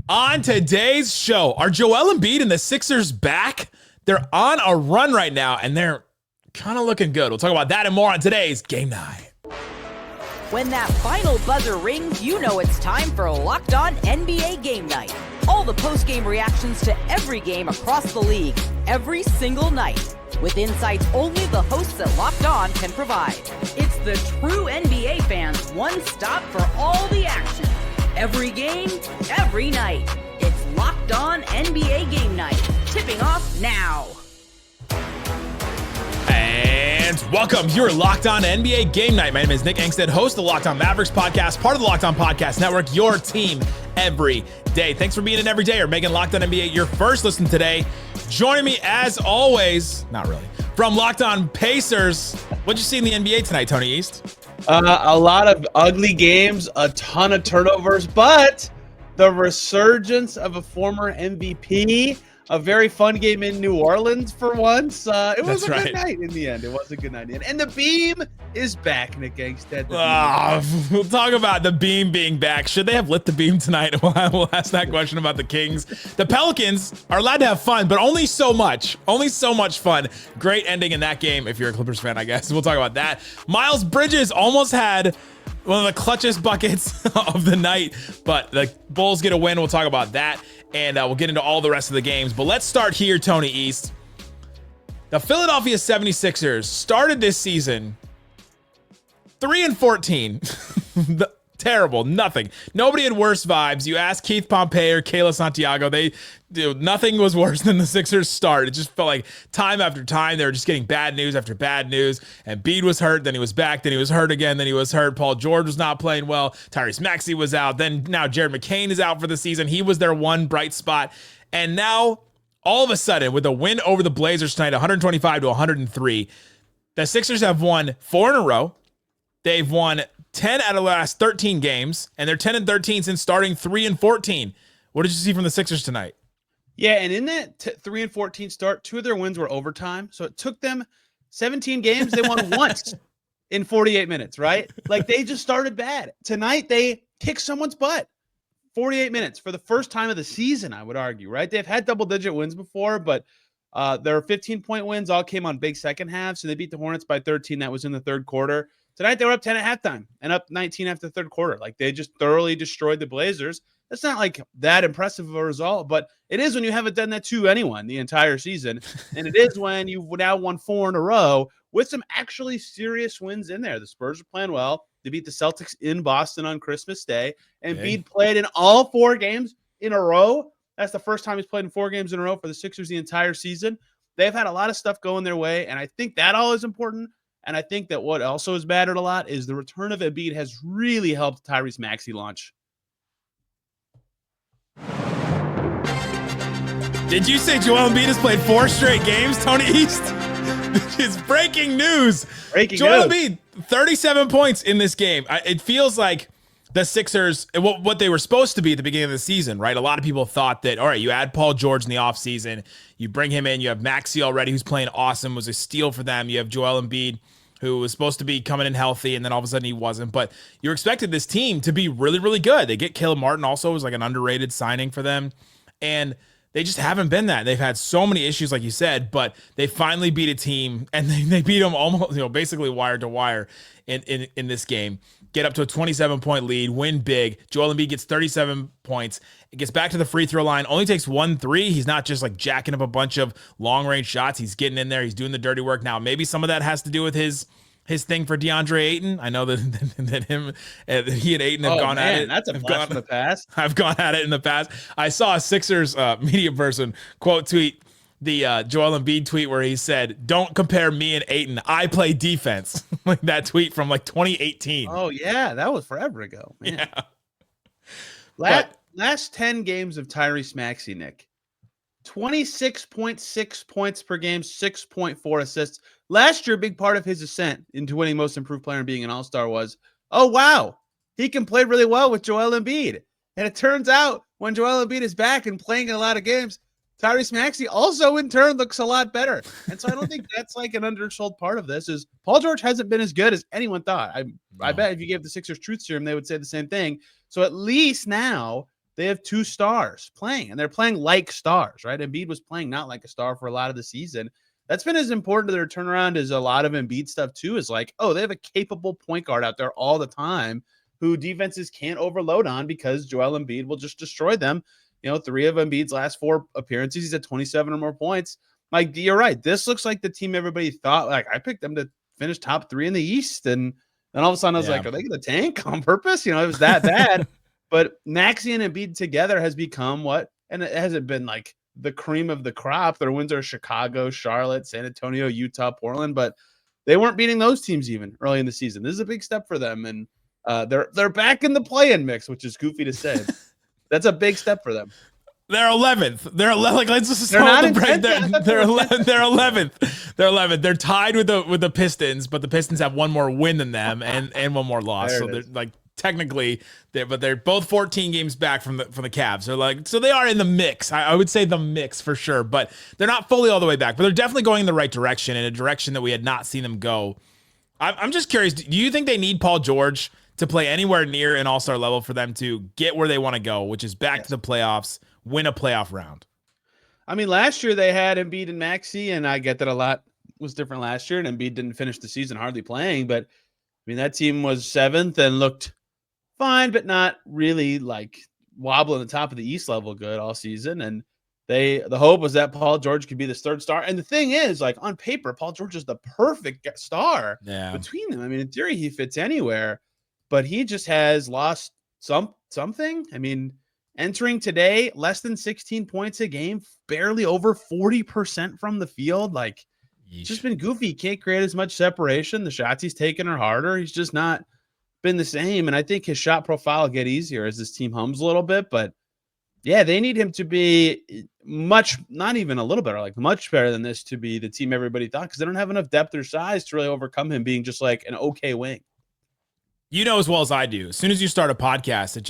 On today's show, are Joel Embiid and the Sixers back? They're on a run right now, and they're kind of looking good. We'll talk about that and more on today's Game Night. When that final buzzer rings, you know it's time for Locked On NBA Game Night. All the post-game reactions to every game across the league, every single night, with insights only the hosts at Locked On can provide. It's the true NBA fans' one stop for all the action. Every game, every night. It's Locked On NBA Game Night. Tipping off now. And welcome. You're Locked On NBA Game Night. My name is Nick Angstadt, host of the Locked On Mavericks podcast, part of the Locked On Podcast Network, your team every day. Thanks for being in every day or making Locked On NBA your first listen today. Joining me as always, not really, from Locked On Pacers. What'd you see in the NBA tonight, Tony East? A lot of ugly games, a ton of turnovers, but the resurgence of a former MVP, a very fun game in New Orleans for once. It was a good night in the end. It was a good night in the end. And the beam is back, Nick Angstadt. We'll talk about the beam being back. Should they have lit the beam tonight? We'll ask that question about the Kings. The Pelicans are allowed to have fun, but only so much. Only so much fun. Great ending in that game if you're a Clippers fan, I guess. We'll talk about that. Miles Bridges almost had one of the clutchest buckets of the night, but the Bulls get a win. We'll talk about that, and we'll get into all the rest of the games. But let's start here, Tony East. The Philadelphia 76ers started this season 3-14. Terrible, nothing. Nobody had worse vibes. You ask Keith Pompey or Kayla Santiago, nothing was worse than the Sixers start. It just felt like time after time, they were just getting bad news after bad news. And Embiid was hurt, then he was back, then he was hurt again, then he was hurt. Paul George was not playing well. Tyrese Maxey was out. Then now Jared McCain is out for the season. He was their one bright spot. And now, all of a sudden, with a win over the Blazers tonight, 125-103, the Sixers have won 4 in a row. They've won 10 out of the last 13 games, and they're 10-13 since starting 3-14. What did you see from the Sixers tonight? Yeah, and in that 3-14 start, 2 of their wins were overtime. So it took them 17 games. They won once in 48 minutes, right? Like, they just started bad. Tonight, they kicked someone's butt. 48 minutes for the first time of the season, I would argue, right? They've had double-digit wins before, but their 15-point wins all came on big second halves, and they beat the Hornets by 13. That was in the third quarter. Tonight, they were up 10 at halftime and up 19 after the third quarter. Like, they just thoroughly destroyed the Blazers. That's not like that impressive of a result, but it is when you haven't done that to anyone the entire season. And it is when you've now won 4 in a row with some actually serious wins in there. The Spurs are playing well. They beat the Celtics in Boston on Christmas Day. And Embiid played in all 4 games in a row. That's the first time he's played in 4 games in a row for the Sixers the entire season. They've had a lot of stuff going their way, and I think that all is important. And I think that what also has mattered a lot is the return of Embiid has really helped Tyrese Maxey launch. Did you say Joel Embiid has played 4 straight games, Tony East? It's breaking news. Joel Embiid, 37 points in this game. It feels like the Sixers, what they were supposed to be at the beginning of the season, right? A lot of people thought that, all right, you add Paul George in the offseason, you bring him in, you have Maxey already, who's playing awesome, was a steal for them. You have Joel Embiid, who was supposed to be coming in healthy, and then all of a sudden he wasn't. But you expected this team to be really, really good. They get Caleb Martin also, was like an underrated signing for them. And they just haven't been that. They've had so many issues, like you said, but they finally beat a team, and they beat them almost, basically wire to wire in this game. Get up to a 27-point lead, win big. Joel Embiid gets 37 points. It gets back to the free throw line, only takes 1 3. He's not just like jacking up a bunch of long-range shots. He's getting in there. He's doing the dirty work. Now, maybe some of that has to do with his thing for DeAndre Ayton. I know that he and Ayton have gone at it. That's a blast from the past. I've gone at it in the past. I saw a Sixers media person tweet the Joel Embiid tweet where he said, "Don't compare me and Ayton. I play defense." Like that tweet from like 2018. Oh yeah, that was forever ago. Man. Yeah. Last 10 games of Tyrese Maxey, Nick. 26.6 points per game, 6.4 assists. Last year, a big part of his ascent into winning Most Improved Player and being an All-Star was, oh wow, he can play really well with Joel Embiid. And it turns out when Joel Embiid is back and playing in a lot of games, Tyrese Maxey also in turn looks a lot better. And so I don't think that's like an undersold part of this is Paul George hasn't been as good as anyone thought. I bet if you gave the Sixers truth serum, they would say the same thing. So at least now they have 2 stars playing, and they're playing like stars, right? Embiid was playing not like a star for a lot of the season. That's been as important to their turnaround as a lot of Embiid stuff too, is like, oh, they have a capable point guard out there all the time who defenses can't overload on because Joel Embiid will just destroy them. 3 of Embiid's last 4 appearances, he's at 27 or more points. Like, you're right. This looks like the team everybody thought, like, I picked them to finish top 3 in the East. And then all of a sudden I was like, are they going to tank on purpose? It was that bad. But Maxey and Embiid together has become what? And it hasn't been like the cream of the crop. Their wins are Chicago, Charlotte, San Antonio, Utah, Portland, but they weren't beating those teams even early in the season. This is a big step for them, and they're back in the play-in mix, which is goofy to say. That's a big step for them. They're 11th. They're like, let's just they're not the break. They're 11th. They're 11th. They're 11th. They're tied with the Pistons, but the Pistons have one more win than them and one more loss. So they're like technically, they're both 14 games back from the Cavs. So they are in the mix. I would say the mix for sure, but they're not fully all the way back. But they're definitely going in the right direction, in a direction that we had not seen them go. I'm just curious. Do you think they need Paul George to play anywhere near an all-star level for them to get where they want to go, which is back to the playoffs, win a playoff round? I mean, last year they had Embiid and Maxey, and I get that a lot was different last year, and Embiid didn't finish the season hardly playing, but I mean, that team was 7th and looked fine, but not really like wobbling the top of the East level good all season. And the hope was that Paul George could be this 3rd star. And the thing is, like, on paper, Paul George is the perfect star between them. I mean, in theory, he fits anywhere, but he just has lost something. I mean, entering today, less than 16 points a game, barely over 40% from the field. Like, it's just been goofy. He can't create as much separation. The shots he's taking are harder. He's just not been the same. And I think his shot profile will get easier as this team hums a little bit. But yeah, they need him to be much, not even a little better, like much better than this to be the team everybody thought, because they don't have enough depth or size to really overcome him being just like an okay wing. You know as well as I do, as soon as you start a podcast, it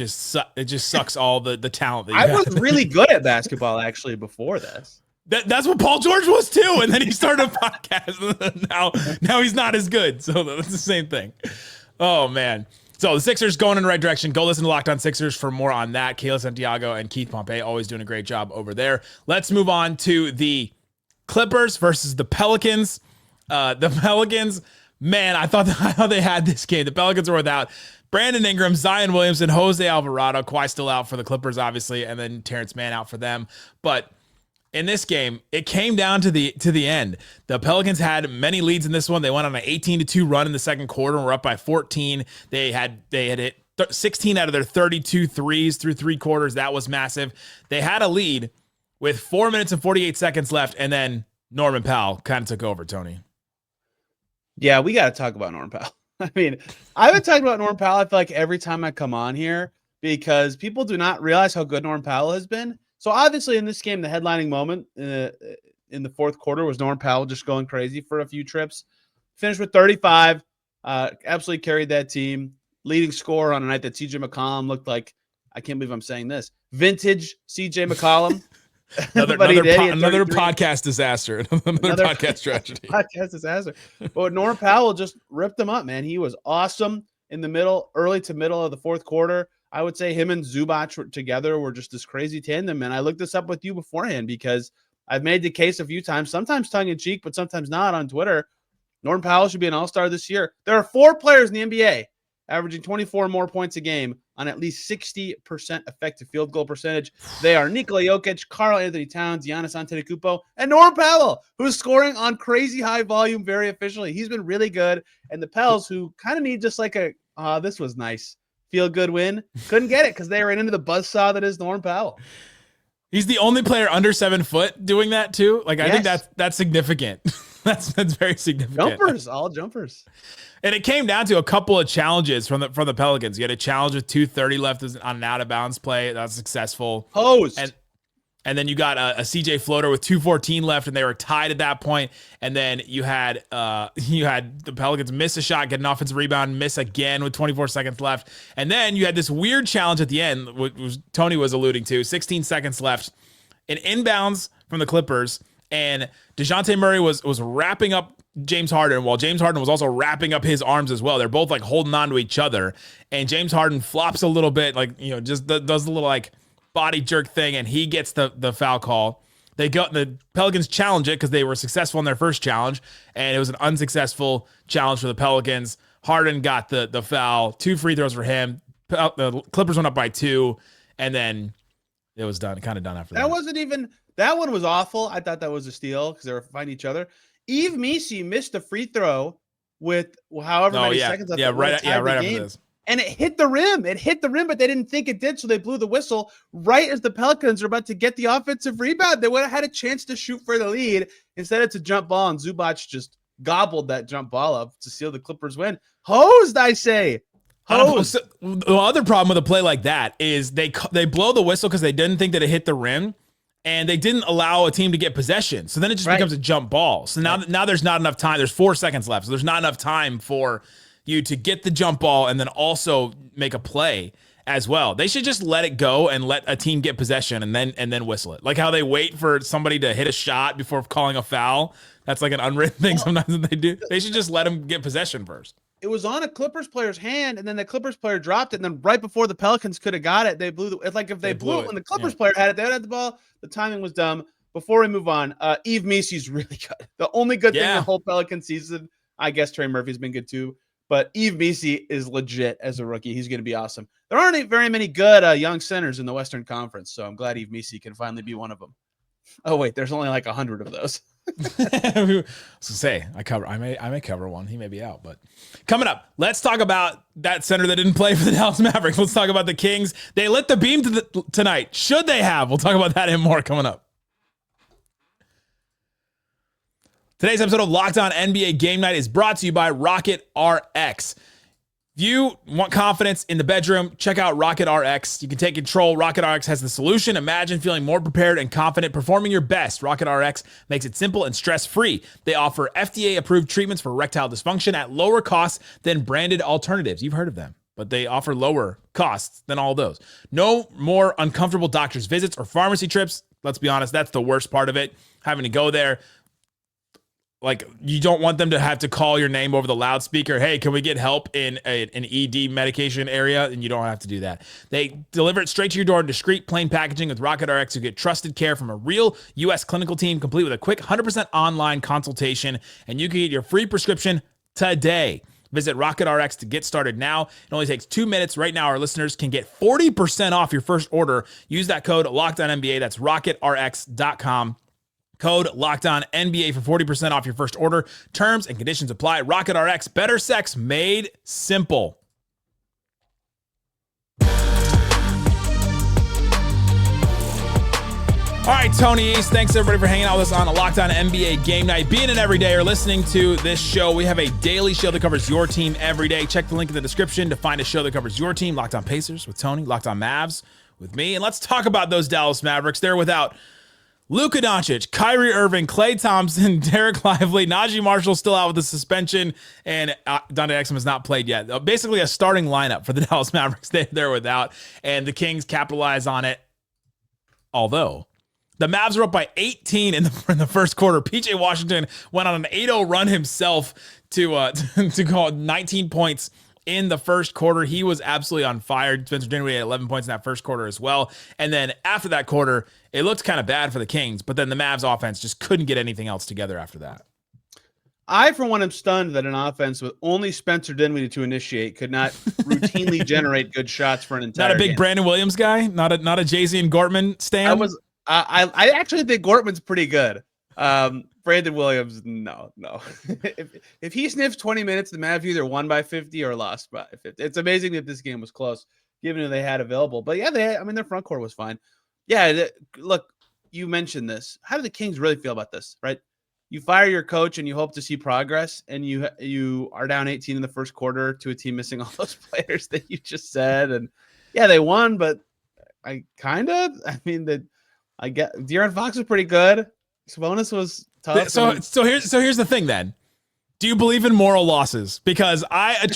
just sucks all the talent that you I have. was really good at basketball actually before this. That's what Paul George was too, and then he started a podcast. Now he's not as good, so that's the same thing. Oh man. So the Sixers going in the right direction. Go listen to Locked On Sixers for more on that. Kayla Santiago and Keith Pompey always doing a great job over there. Let's move on to the Clippers versus the Pelicans. The Pelicans, man, I thought they had this game. The Pelicans were without Brandon Ingram, Zion Williamson, Jose Alvarado. Kawhi still out for the Clippers, obviously, and then Terrence Mann out for them. But in this game, it came down to the end. The Pelicans had many leads in this one. They went on an 18-2 run in the second quarter and were up by 14. They had hit 16 out of their 32 threes through 3 quarters. That was massive. They had a lead with 4 minutes and 48 seconds left, and then Norman Powell kind of took over, Tony. Yeah, we got to talk about Norman Powell. I mean, I've been talking about Norman Powell, I feel like, every time I come on here, because people do not realize how good Norman Powell has been. So obviously in this game, the headlining moment in the fourth quarter was Norman Powell just going crazy for a few trips. Finished with 35, absolutely carried that team. Leading scorer on a night that CJ McCollum looked like, I can't believe I'm saying this, vintage CJ McCollum. Another podcast disaster. Another podcast tragedy. Podcast disaster. But Norman Powell just ripped them up, man. He was awesome in the middle, early to middle of the fourth quarter. I would say him and Zubac together were just this crazy tandem. And I looked this up with you beforehand because I've made the case a few times, sometimes tongue-in-cheek, but sometimes not on Twitter. Norman Powell should be an all-star this year. There are 4 players in the NBA averaging 24 or more points a game on at least 60% effective field goal percentage. They are Nikola Jokic, Karl Anthony Towns, Giannis Antetokounmpo, and Norman Powell, who's scoring on crazy high volume very efficiently. He's been really good. And the Pels, who kind of need just like a, this was nice, feel-good win, couldn't get it because they ran into the buzzsaw that is Norman Powell. He's the only player under 7 foot doing that too. Like, I think that's significant. that's very significant. Jumpers, all jumpers. And it came down to a couple of challenges from the Pelicans. You had a challenge with 2:30 left on an out of bounds play. That was successful. Post. And then you got a CJ floater with 2:14 left, and they were tied at that point. And then you had the Pelicans miss a shot, get an offensive rebound, miss again with 24 seconds left. And then you had this weird challenge at the end, which Tony was alluding to, 16 seconds left, an inbounds from the Clippers, and DeJounte Murray was wrapping up James Harden, while James Harden was also wrapping up his arms as well. They're both like holding on to each other, and James Harden flops a little bit, like, just does a little like body jerk thing, and he gets the foul call. The Pelicans challenge it because they were successful in their first challenge, and it was an unsuccessful challenge for the Pelicans. Harden got the foul, 2 free throws for him. The Clippers went up by 2, and then it was done, kind of done after that. That one was awful. I thought that was a steal because they were fighting each other. Yves Missi missed a free throw with however many seconds left. Right after this. And it hit the rim. But they didn't think it did, so they blew the whistle right as the Pelicans are about to get the offensive rebound. They would have had a chance to shoot for the lead. Instead, it's a jump ball, and Zubac just gobbled that jump ball up to seal the Clippers win. Hosed, I say. Hosed. The other problem with a play like that is they blow the whistle because they didn't think that it hit the rim, and they didn't allow a team to get possession. So then it just becomes a jump ball. So now there's not enough time. There's 4 seconds left, so there's not enough time for you to get the jump ball and then also make a play as well. They should just let it go and let a team get possession and then whistle it. Like how they wait for somebody to hit a shot before calling a foul. That's like an unwritten thing sometimes that they do. They should just let them get possession first. It was on a Clippers player's hand, and then the Clippers player dropped it, and then right before the Pelicans could have got it, they blew it's like if they blew it when the Clippers player had it, they had the ball. The timing was dumb. Before we move on, Yves Missi's really good. The only good thing the whole Pelican season, I guess Trey Murphy's been good too, but Yves Missi is legit as a rookie. He's going to be awesome. There aren't very many good young centers in the Western Conference, so I'm glad Yves Missi can finally be one of them. Oh wait, there's only like 100 of those. I was gonna say I may cover one. He may be out, but coming up, let's talk about that center that didn't play for the Dallas Mavericks. Let's talk about the Kings. They lit the beam tonight. Should they have? We'll talk about that and more coming up. Today's episode of Locked On NBA Game Night is brought to you by Rocket RX. If you want confidence in the bedroom, check out Rocket RX. You can take control. Rocket RX has the solution. Imagine feeling more prepared and confident performing your best. Rocket RX makes it simple and stress-free. They offer FDA-approved treatments for erectile dysfunction at lower costs than branded alternatives. You've heard of them, but they offer lower costs than all those. No more uncomfortable doctor's visits or pharmacy trips. Let's be honest, that's the worst part of it, having to go there. Like, you don't want them to have to call your name over the loudspeaker. Hey, can we get help in an ED medication area? And you don't have to do that. They deliver it straight to your door in discreet, plain packaging with Rocket RX. You get trusted care from a real U.S. clinical team, complete with a quick 100% online consultation. And you can get your free prescription today. Visit Rocket RX to get started now. It only takes 2 minutes. Right now, our listeners can get 40% off your first order. Use that code LOCKEDONNBA. That's rocketrx.com. Code LOCKEDONNBA for 40% off your first order. Terms and conditions apply. Rocket RX, better sex made simple. All right, Tony East, thanks everybody for hanging out with us on a Locked On NBA Game Night. Being an everyday or listening to this show, we have a daily show that covers your team every day. Check the link in the description to find a show that covers your team. Locked On Pacers with Tony, Locked On Mavs with me. And let's talk about those Dallas Mavericks. They're without Luka Doncic, Kyrie Irving, Klay Thompson, Derek Lively, Najee Marshall still out with the suspension, and Dante Exum has not played yet. Basically a starting lineup for the Dallas Mavericks they're without, and the Kings capitalize on it. Although the Mavs were up by 18 in the first quarter. PJ Washington went on an 8-0 run himself to call 19 points in the first quarter. He was absolutely on fire. Spencer Dinwiddie had 11 points in that first quarter as well. And then after that quarter, it looked kind of bad for the Kings, but then the Mavs offense just couldn't get anything else together after that. I, for one, am stunned that an offense with only Spencer Dinwiddie to initiate could not routinely generate good shots for an entire Not a big game. Brandon Williams guy? Not a Jay-Z and Gortman stan? I actually think Gortman's pretty good. Brandon Williams, no. if he sniffs 20 minutes, the Mavs either won by 50 or lost by 50. It's amazing that this game was close, given who they had available. But yeah, their front court was fine. Yeah, look, you mentioned this. How do the Kings really feel about this, right? You fire your coach and you hope to see progress, and you are down 18 in the first quarter to a team missing all those players that you just said. And yeah, they won, but I get De'Aaron Fox was pretty good. Sabonis was tough. So here's the thing then. Do you believe in moral losses? Because I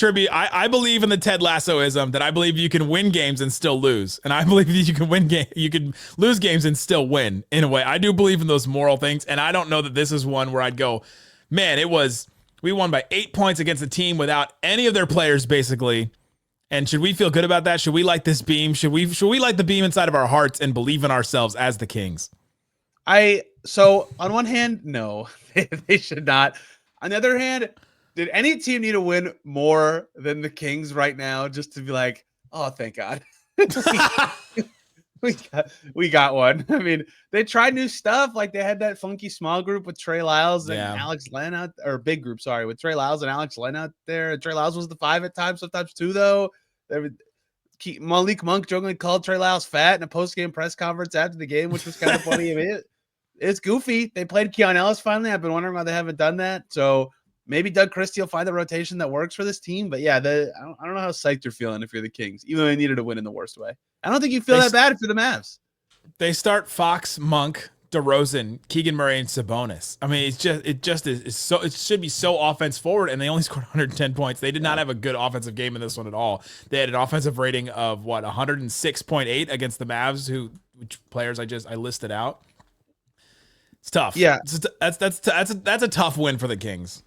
believe in the Ted Lassoism that I believe you can win games and still lose. And I believe that you can lose games and still win in a way. I do believe in those moral things. And I don't know that this is one where I'd go, man, we won by 8 points against a team without any of their players basically. And should we feel good about that? Should we light this beam? Should we light the beam inside of our hearts and believe in ourselves as the Kings? So on one hand, no, they should not. On the other hand, did any team need to win more than the Kings right now just to be like, oh, thank God. we got one. I mean, they tried new stuff. Like they had that funky small group with Trey Lyles and Alex Len out, or big group, sorry, with Trey Lyles and Alex Len out there. Trey Lyles was the 5 at times, sometimes 2 though. Malik Monk jokingly called Trey Lyles fat in a post-game press conference after the game, which was kind of funny. I mean, it's goofy. They played Keon Ellis finally. I've been wondering why they haven't done that. So maybe Doug Christie will find the rotation that works for this team. But yeah, I don't know how psyched you're feeling if you're the Kings, even though they needed to win in the worst way. I don't think you feel that bad if you're the Mavs. They start Fox, Monk, DeRozan, Keegan Murray, and Sabonis. I mean, it should be so offense forward, and they only scored 110 points. They did not have a good offensive game in this one at all. They had an offensive rating of 106.8 against the Mavs, which players I listed out. It's tough. Yeah, that's a tough win for the Kings.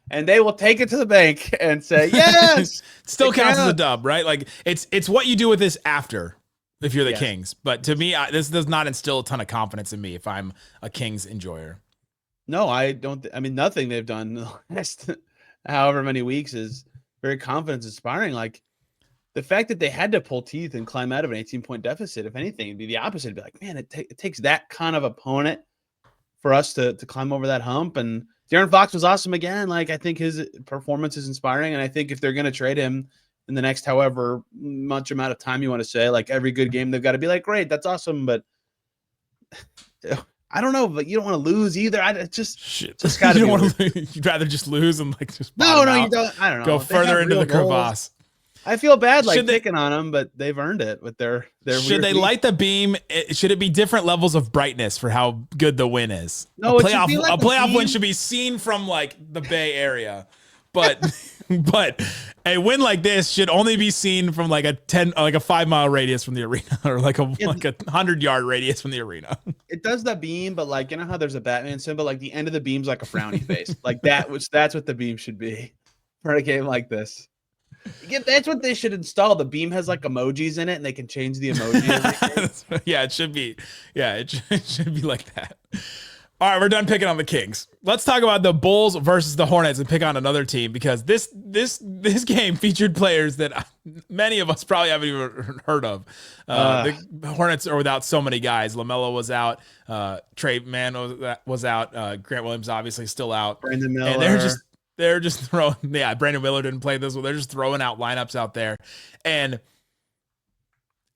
And they will take it to the bank and say, yes, still counts as a dub, right? Like it's what you do with this after if you're the Kings. But to me, this does not instill a ton of confidence in me if I'm a Kings enjoyer. No, I don't. I mean, nothing they've done in the last however many weeks is very confidence inspiring. Like the fact that they had to pull teeth and climb out of an 18-point deficit, if anything, it'd be the opposite. It'd be like, man, it takes that kind of opponent for us to climb over that hump. And De'Aaron Fox was awesome again. Like, I think his performance is inspiring. And I think if they're going to trade him in the next however much amount of time you want to say, like every good game, they've got to be like, great, that's awesome. But I don't know, but you don't want to lose either. Just got to You'd rather just lose and like just no, you don't. I don't know. Go further into the crevasse. I feel bad like picking on them, but they've earned it with their should they light the beam? Should it be different levels of brightness for how good the win is? No, a playoff win should be seen from like the Bay Area, but a win like this should only be seen from like a 5-mile radius from the arena or like a 100-yard radius from the arena. It does the beam, but like, you know how there's a Batman symbol, like the end of the beam's like a frowny face, like that's what the beam should be for a game like this. Yeah, that's what they should install. The beam has like emojis in it, and they can change the emoji. Yeah, it should be. Yeah, it should be like that. All right, we're done picking on the Kings. Let's talk about the Bulls versus the Hornets and pick on another team because this game featured players that many of us probably haven't even heard of. The Hornets are without so many guys. LaMelo was out. Trey Mann was out. Grant Williams obviously still out. Brandon Miller. And they're just throwing, Brandon Miller didn't play this one. They're just throwing out lineups out there. And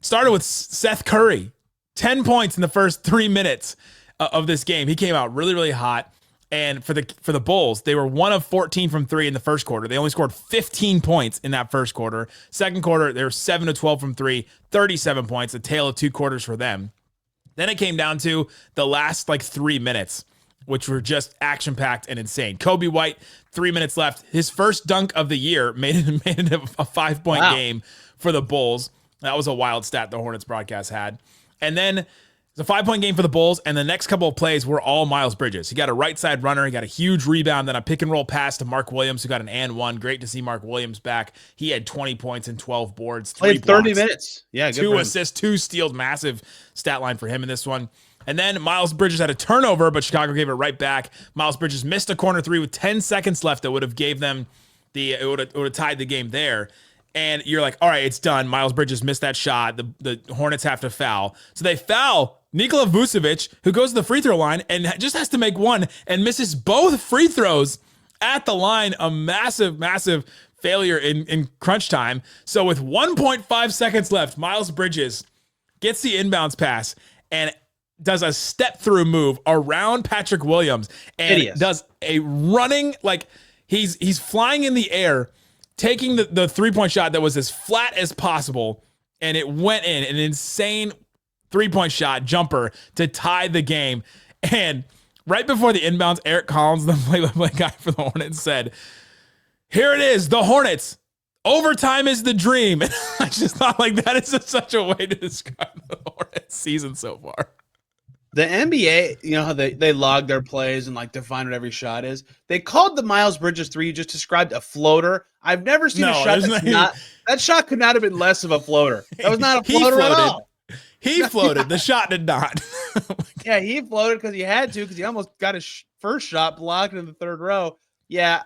started with Seth Curry, 10 points in the first 3 minutes of this game. He came out really, really hot. And for the Bulls, they were 1 of 14 from 3 in the first quarter. They only scored 15 points in that first quarter. Second quarter, they were 7 of 12 from 3, 37 points, a tale of 2 quarters for them. Then it came down to the last 3 minutes, which were just action-packed and insane. Kobe White, 3 minutes left. His first dunk of the year made it a 5-point game for the Bulls. That was a wild stat the Hornets broadcast had. And then it's a 5-point game for the Bulls, and the next couple of plays were all Miles Bridges. He got a right side runner. He got a huge rebound, then a pick-and-roll pass to Mark Williams, who got an and one. Great to see Mark Williams back. He had 20 points and 12 boards. Played 30 minutes. Yeah, good 2 assists, 2 steals. Massive stat line for him in this one. And then Miles Bridges had a turnover, but Chicago gave it right back. Miles Bridges missed a corner 3 with 10 seconds left that would have gave them it would have tied the game there. And you're like, all right, it's done. Miles Bridges missed that shot. The Hornets have to foul. So they foul Nikola Vucevic, who goes to the free throw line and just has to make one and misses both free throws at the line. A massive, massive failure in crunch time. So with 1.5 seconds left, Miles Bridges gets the inbounds pass and does a step-through move around Patrick Williams and does a running, he's flying in the air, taking the 3-point shot that was as flat as possible, and it went in, an insane 3-point shot, jumper, to tie the game. And right before the inbounds, Eric Collins, the play-by-play guy for the Hornets, said, "Here it is, the Hornets. Overtime is the dream." And I just thought, that is just such a way to describe the Hornets season so far. The NBA, you know how they log their plays and like define what every shot is. They called the Miles Bridges three you just described a floater. I've never seen a shot that's not. That shot could not have been less of a floater. That was not a floater at all. He floated. The shot did not. Yeah, he floated because he had to because he almost got his first shot blocked in the third row. Yeah,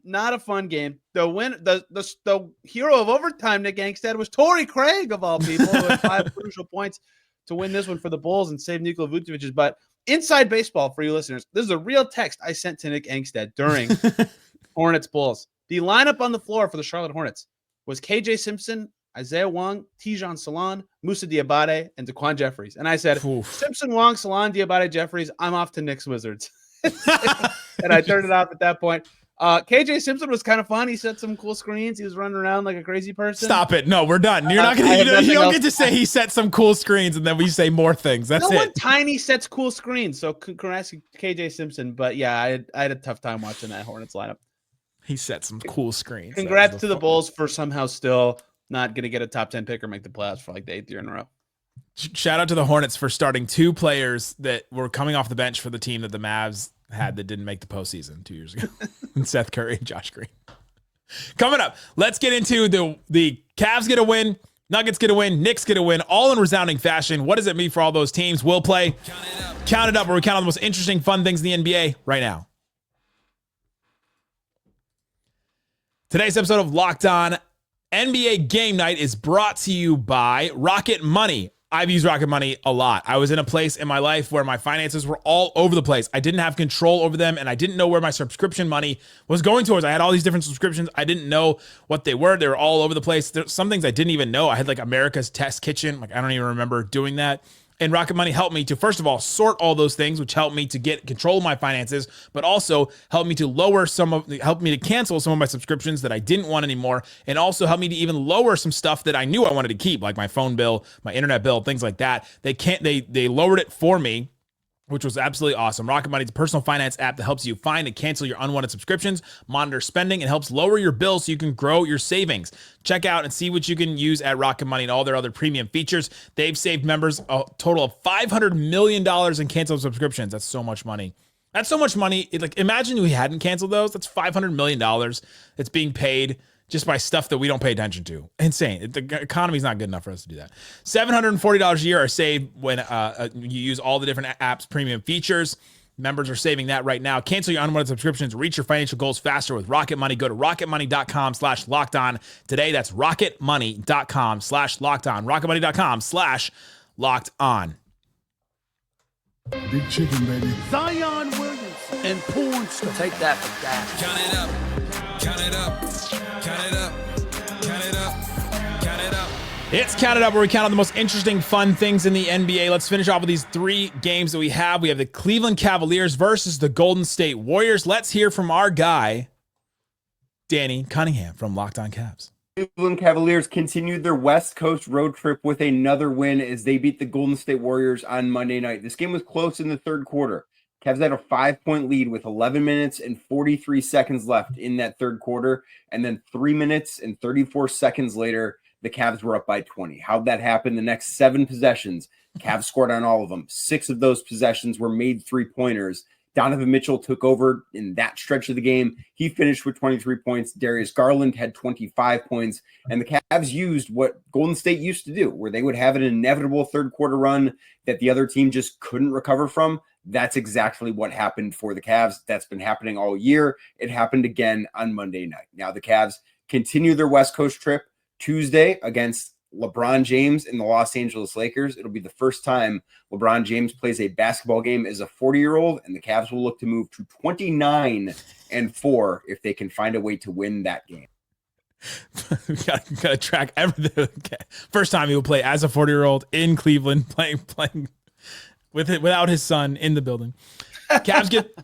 not a fun game. The hero of overtime, Nick Angstadt, was Torrey Craig of all people, who had 5 crucial points to win this one for the Bulls and save Nikola Vucevic's. But inside baseball for you listeners, this is a real text I sent to Nick Angstadt during Hornets Bulls. The lineup on the floor for the Charlotte Hornets was KJ Simpson, Isaiah Wong, Tijon Salon, Moussa Diabate, and Daquan Jeffries. And I said, Simpson, Wong, Salon, Diabate, Jeffries, I'm off to Knicks Wizards. And I turned it off at that point. KJ Simpson was kind of fun. He set some cool screens. He was running around like a crazy person. Stop it. No, we're done. You're not going to, you don't get to say he set some cool screens and then we say more things. That's no one tiny sets cool screens. So congrats to KJ Simpson. But yeah, I had a tough time watching that Hornets lineup. He set some cool screens. Congrats to the Bulls for somehow still not going to get a top 10 pick or make the playoffs for like the 8th year in a row. Shout out to the Hornets for starting 2 players that were coming off the bench for the team that the Mavs had that didn't make the postseason 2 years ago. Seth Curry and Josh Green. Coming up, let's get into the Cavs get a win, Nuggets get a win, Knicks get a win, all in resounding fashion. What does it mean for all those teams? We'll play Count It Up, where we count on the most interesting, fun things in the NBA right now. Today's episode of Locked On NBA Game Night is brought to you by Rocket Money. I've used Rocket Money a lot. I was in a place in my life where my finances were all over the place. I didn't have control over them, and I didn't know where my subscription money was going towards. I had all these different subscriptions. I didn't know what they were. They were all over the place. There's some things I didn't even know. I had like America's Test Kitchen. Like I don't even remember doing that. And Rocket Money helped me to, first of all, sort all those things, which helped me to get control of my finances, but also helped me to helped me to cancel some of my subscriptions that I didn't want anymore, and also helped me to even lower some stuff that I knew I wanted to keep, like my phone bill, my internet bill, things like that. They lowered it for me, which was absolutely awesome. Rocket Money is a personal finance app that helps you find and cancel your unwanted subscriptions, monitor spending, and helps lower your bills so you can grow your savings. Check out and see what you can use at Rocket Money and all their other premium features. They've saved members a total of $500 million in canceled subscriptions. That's so much money. That's so much money. Imagine we hadn't canceled those. That's $500 million that's being paid just by stuff that we don't pay attention to. Insane. The economy's not good enough for us to do that. $740 a year are saved when you use all the different apps' premium features. Members are saving that right now. Cancel your unwanted subscriptions. Reach your financial goals faster with Rocket Money. Go to rocketmoney.com/lockedon today. That's rocketmoney.com/lockedon. rocketmoney.com/lockedon. Big chicken, baby. Zion Williams and porn star. Take that for that. Count it up. Count it up. Count it up. Count it up. Count it up. It's Count It Up, where we count on the most interesting, fun things in the NBA. Let's finish off with these 3 games that we have. We have the Cleveland Cavaliers versus the Golden State Warriors. Let's hear from our guy, Danny Cunningham from Locked On Cavs. Cleveland Cavaliers continued their West Coast road trip with another win as they beat the Golden State Warriors on Monday night. This game was close in the third quarter. Cavs had a 5-point lead with 11 minutes and 43 seconds left in that third quarter. And then 3 minutes and 34 seconds later, the Cavs were up by 20. How'd that happen? The next 7 possessions, Cavs scored on all of them. 6 of those possessions were made 3-pointers. Donovan Mitchell took over in that stretch of the game. He finished with 23 points. Darius Garland had 25 points. And the Cavs used what Golden State used to do, where they would have an inevitable third quarter run that the other team just couldn't recover from. That's exactly what happened for the Cavs. That's been happening all year. It happened again on Monday night. Now the Cavs continue their West Coast trip Tuesday against LeBron James and the Los Angeles Lakers. It'll be the first time LeBron James plays a basketball game as a 40-year-old, and the Cavs will look to move to 29-4 if they can find a way to win that game. We gotta track everything. First time he will play as a 40-year-old in Cleveland, playing without his son in the building. Cavs get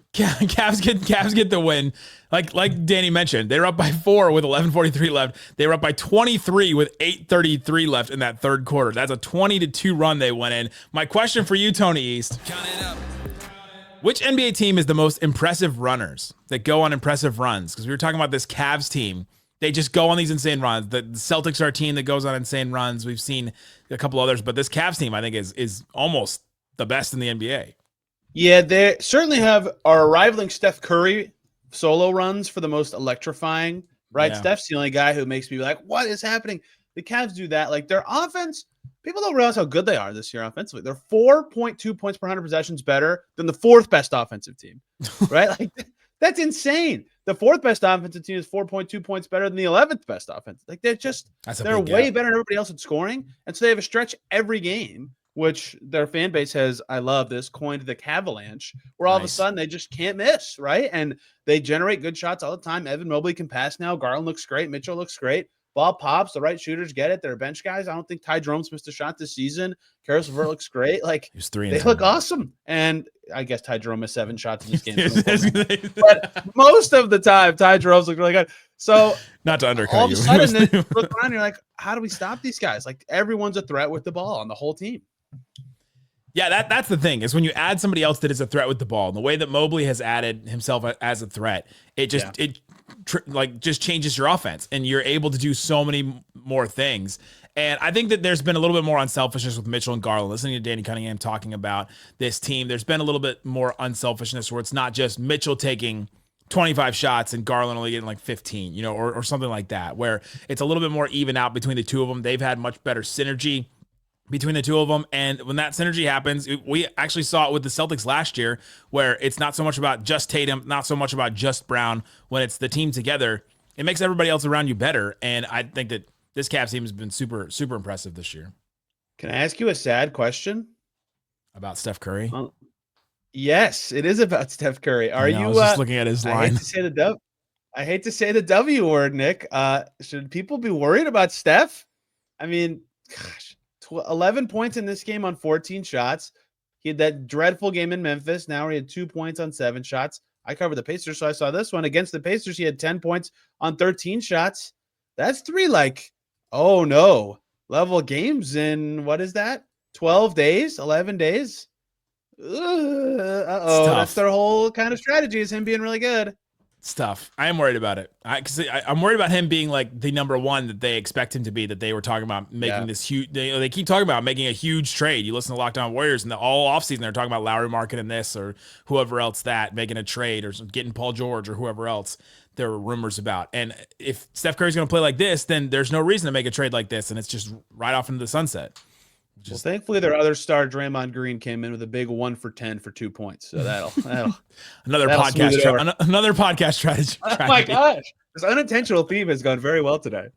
the win. Like Danny mentioned, they were up by 4 with 11:43 left. They were up by 23 with 8:33 left in that third quarter. That's a 20-2 run they went in. My question for you, Tony East: Count it up. which NBA team is the most impressive runners that go on impressive runs? Because we were talking about this Cavs team. They just go on these insane runs. The Celtics are a team that goes on insane runs. We've seen a couple others, but this Cavs team, I think, is almost the best in the NBA. Yeah, they certainly are rivaling Steph Curry solo runs for the most electrifying, right? Yeah. Steph's the only guy who makes me like, what is happening? The Cavs do that. Like their offense, people don't realize how good they are this year offensively. They're 4.2 points per 100 possessions better than the fourth best offensive team, right? Like that's insane. The fourth best offensive team is 4.2 points better than the 11th best offense. Like they're way better than everybody else at scoring. And so they have a stretch every game, which their fan base has, I love this, coined the Cavalanche, where all of a sudden they just can't miss, right? And they generate good shots all the time. Evan Mobley can pass now. Garland looks great. Mitchell looks great. Ball pops. The right shooters get it. They're bench guys. I don't think Ty Jerome's missed a shot this season. Karis LeVert looks great. Like they look awesome. And I guess Ty Jerome missed 7 shots in this game. But most of the time, Ty Jerome's looked really good. So not to undercut all of a sudden, you. then look around, you're like, how do we stop these guys? Like everyone's a threat with the ball on the whole team. Yeah, that's the thing is when you add somebody else that is a threat with the ball, and the way that Mobley has added himself as a threat, it just just changes your offense, and you're able to do so many more things. And I think that there's been a little bit more unselfishness with Mitchell and Garland. Listening to Danny Cunningham talking about this team, there's been a little bit more unselfishness where it's not just Mitchell taking 25 shots and Garland only getting like 15, or something like that, where it's a little bit more even out between the two of them. They've had much better synergy between the two of them. And when that synergy happens, we actually saw it with the Celtics last year, where it's not so much about just Tatum, not so much about just Brown. When it's the team together, it makes everybody else around you better. And I think that this Cavs team has been super, super impressive this year. Can I ask you a sad question? About Steph Curry? Yes, it is about Steph Curry. Are you I was just looking at his line? I hate to say the W word, Nick. Should people be worried about Steph? I mean, gosh, 11 points in this game on 14 shots. He had that dreadful game in Memphis. Now he had 2 points on 7 shots. I covered the Pacers, so I saw this one. Against the Pacers, he had 10 points on 13 shots. That's 3 oh no level games in, what is that? 12 days, 11 days. That's their whole kind of strategy, is him being really good. It's tough. I am worried about it. I'm worried about him being like the number one that they expect him to be, that they were talking about making this huge, they keep talking about making a huge trade. You listen to Locked On Warriors, and all offseason they're talking about Lowry market and this or whoever else that, making a trade or getting Paul George or whoever else there were rumors about. And if Steph Curry's going to play like this, then there's no reason to make a trade like this, and it's just right off into the sunset. Well, thankfully, their other star, Draymond Green, came in with a big 1 for 10 for 2 points. So that'll another podcast strategy. Oh my gosh, this unintentional theme has gone very well today.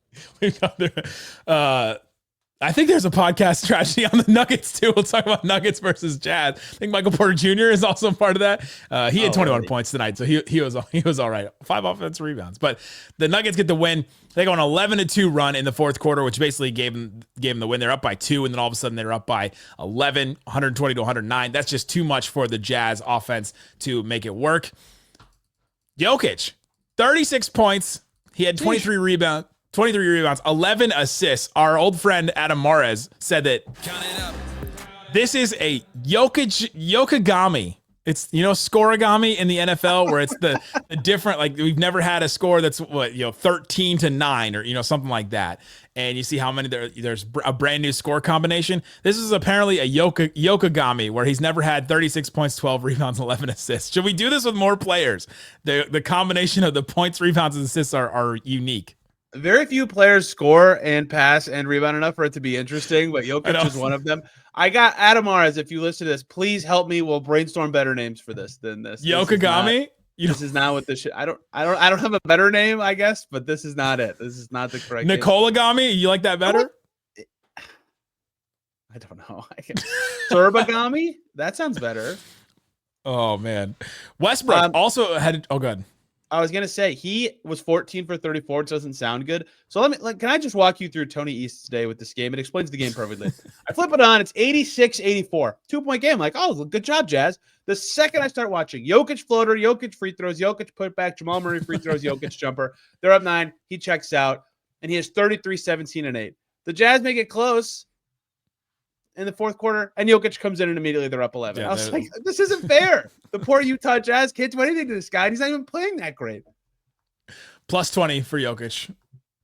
I think there's a podcast strategy on the Nuggets too. We'll talk about Nuggets versus Jazz. I think Michael Porter Jr. is also part of that. He had 21 points tonight, so he was all right. 5 offensive rebounds, but the Nuggets get the win. They go on 11-2 run in the fourth quarter, which basically gave them the win. They're up by 2, and then all of a sudden they're up by 11, 120-109. That's just too much for the Jazz offense to make it work. Jokic, 36 points. He had 23 rebounds, 11 assists. Our old friend Adam Mares said that this is a Yokigami. It's, scorigami in the NFL, where it's the different, like we've never had a score that's 13-9 or, something like that. And you see how many there's a brand new score combination. This is apparently a Yokigami, where he's never had 36 points, 12 rebounds, 11 assists. Should we do this with more players? The combination of the points, rebounds, and assists are unique. Very few players score and pass and rebound enough for it to be interesting, but Jokic is one of them. I got Adam Mares. If you listen to this, please help me. We'll brainstorm better names for this than this. Yokigami? This is not what this shit. I don't have a better name, I guess, but this is not it. This is not the correct name. Nicolagami? You like that better? I don't know. Turbagami? That sounds better. Oh man. Westbrook also had good. I was gonna say he was 14 for 34. It doesn't sound good. So can I just walk you through Tony East's day with this game? It explains the game perfectly. I flip it on, it's 86-84. 2-point game. I'm like, oh, good job, Jazz. The second I start watching, Jokic floater, Jokic free throws, Jokic put back, Jamal Murray free throws, Jokic jumper. They're up 9. He checks out, and he has 33, 17, and 8. The Jazz make it close in the fourth quarter, and Jokic comes in and immediately they're up 11. I was like, this isn't fair. The poor Utah Jazz can't do anything to this guy, and he's not even playing that great. Plus 20 for Jokic.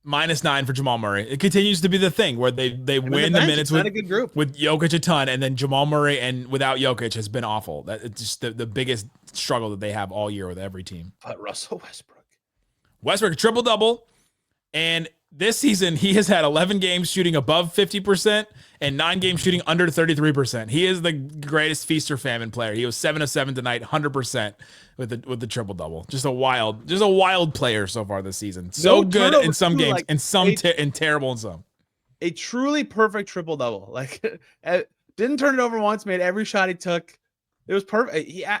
-9 for Jamal Murray. It continues to be the thing where they win the minutes with a good group. With Jokic a ton, and then Jamal Murray and without Jokic has been awful. That it's just the biggest struggle that they have all year with every team. But Russell Westbrook triple-double, and this season he has had 11 games shooting above 50% and 9 games shooting under 33%. He is the greatest feast or famine player. He was 7 of 7 tonight, 100% with the triple-double. Just a wild player so far this season. So good in some games and some and terrible in some. A truly perfect triple-double. Like didn't turn it over once, made every shot he took. It was perfect. I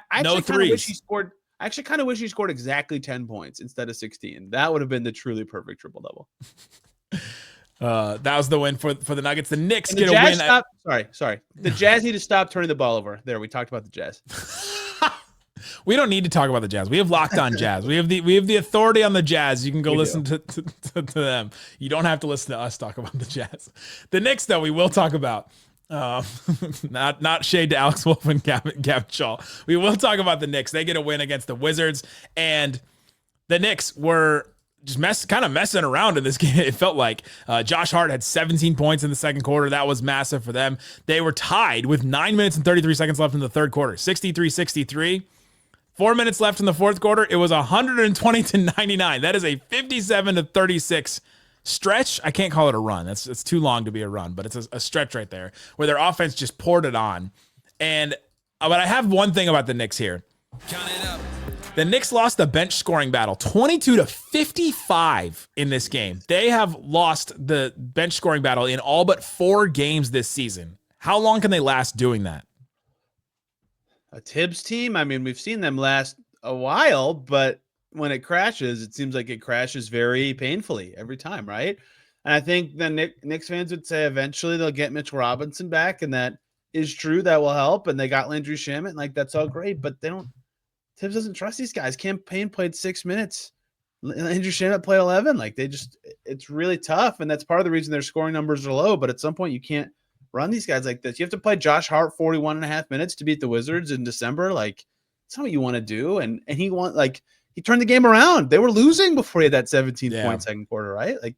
actually kind of wish he scored exactly 10 points instead of 16. That would have been the truly perfect triple-double. That was the win for the Nuggets. The Knicks get a win. Sorry. The Jazz need to stop turning the ball over. There, we talked about the Jazz. We don't need to talk about the Jazz. We have Locked On Jazz. We have the authority on the Jazz. You can go listen to them. You don't have to listen to us talk about the Jazz. The Knicks, though, we will talk about. Not shade to Alex Wolf and Gavin Shaw. We will talk about the Knicks. They get a win against the Wizards, and the Knicks were just kind of messing around in this game. It felt like Josh Hart had 17 points in the second quarter. That was massive for them. They were tied with 9 minutes and 33 seconds left in the third quarter, 63-63. 4 minutes left in the fourth quarter. It was 120-99. That is a 57-36 stretch. I can't call it a run. It's too long to be a run, but it's a stretch right there where their offense just poured it on. But I have one thing about the Knicks here. Count it up. The Knicks lost the bench scoring battle 22-55 in this game. They have lost the bench scoring battle in all but 4 games this season. How long can they last doing that? A Tibbs team? I mean, we've seen them last a while, but when it crashes, it seems like it crashes very painfully every time, right? And I think the Knicks fans would say eventually they'll get Mitchell Robinson back, and that is true. That will help. And they got Landry Shamet, like that's all great, but they don't. Tibbs doesn't trust these guys. Cam Payne played 6 minutes. Landry Shamet played 11. Like it's really tough, and that's part of the reason their scoring numbers are low. But at some point, you can't run these guys like this. You have to play Josh Hart 41.5 minutes to beat the Wizards in December. Like that's not what you want to do. And he turned the game around. They were losing before he had that 17-point second quarter, right? Like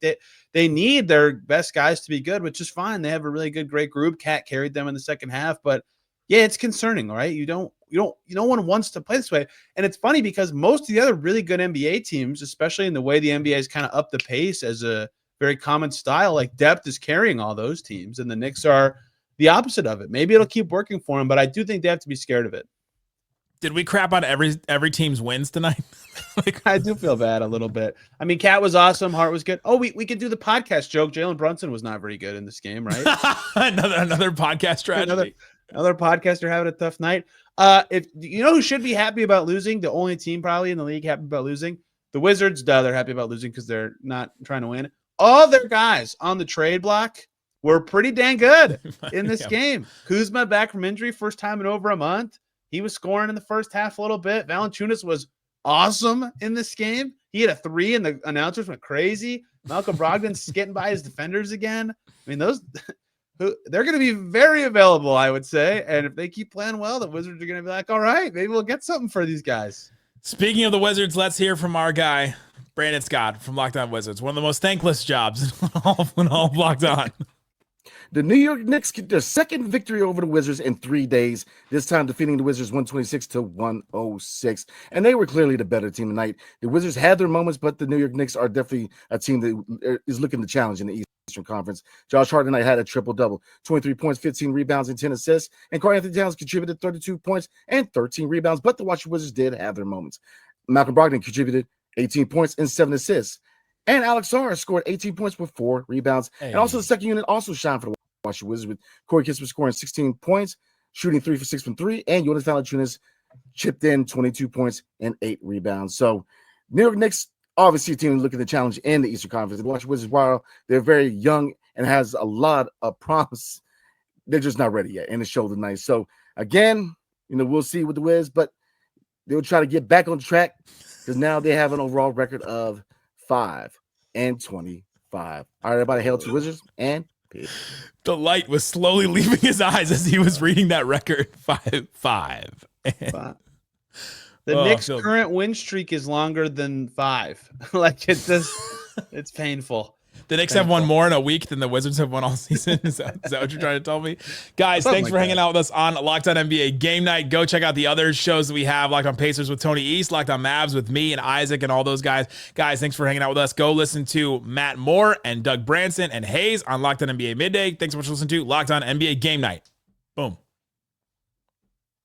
they need their best guys to be good, which is fine. They have a really great group. Cat carried them in the second half, but yeah, it's concerning, right? No one wants to play this way. And it's funny because most of the other really good NBA teams, especially in the way the NBA has kind of upped the pace as a very common style, like depth is carrying all those teams, and the Knicks are the opposite of it. Maybe it'll keep working for them, but I do think they have to be scared of it. Did we crap on every team's wins tonight? I do feel bad a little bit. I mean, Cat was awesome. Hart was good. Oh, we could do the podcast joke. Jalen Brunson was not very good in this game, right? another podcast tragedy. Another podcaster having a tough night. If you know who should be happy about losing, the only team probably in the league happy about losing, the Wizards. They're happy about losing because they're not trying to win. All their guys on the trade block were pretty dang good in this game. Kuzma back from injury, first time in over a month. He was scoring in the first half a little bit. Valanciunas was awesome in this game. He had a 3 and the announcers went crazy. Malcolm Brogdon's getting by his defenders again. I mean, they're going to be very available, I would say. And if they keep playing well, the Wizards are going to be like, all right, maybe we'll get something for these guys. Speaking of the Wizards, let's hear from our guy, Brandon Scott from Locked On Wizards. One of the most thankless jobs in all Locked On. The New York Knicks get their second victory over the Wizards in 3 days, this time defeating the Wizards 126-106. And they were clearly the better team tonight. The Wizards had their moments, but the New York Knicks are definitely a team that is looking to challenge in the Eastern Conference. Josh Hart tonight had a triple-double, 23 points, 15 rebounds, and 10 assists. And Karl-Anthony Towns contributed 32 points and 13 rebounds, but the Washington Wizards did have their moments. Malcolm Brogdon contributed 18 points and 7 assists. And Alex Sarr scored 18 points with 4 rebounds. Hey. And also the second unit also shined for the Washington Wizards with Corey Kispert scoring 16 points, shooting 3 for 6 from 3, and Jonas Valanciunas chipped in 22 points and 8 rebounds. So New York Knicks, obviously a team looking to challenge in the Eastern Conference. The Washington Wizards, while they're very young and has a lot of promise, they're just not ready yet, and it showed tonight. So again, we'll see with the Wiz, but they'll try to get back on track because now they have an overall record of 5-25. All right, everybody, hail to Wizards and peace. The light was slowly leaving his eyes as he was reading that record. 5-5. The Knicks' current win streak is longer than 5. Like it's painful. The Knicks have won more in a week than the Wizards have won all season. Is that what you're trying to tell me? Guys, thanks for hanging out with us on Locked On NBA Game Night. Go check out the other shows that we have, Locked On Pacers with Tony East, Locked On Mavs with me and Isaac and all those guys. Guys, thanks for hanging out with us. Go listen to Matt Moore and Doug Branson and Hayes on Locked On NBA Midday. Thanks so much for listening to Locked On NBA Game Night. Boom.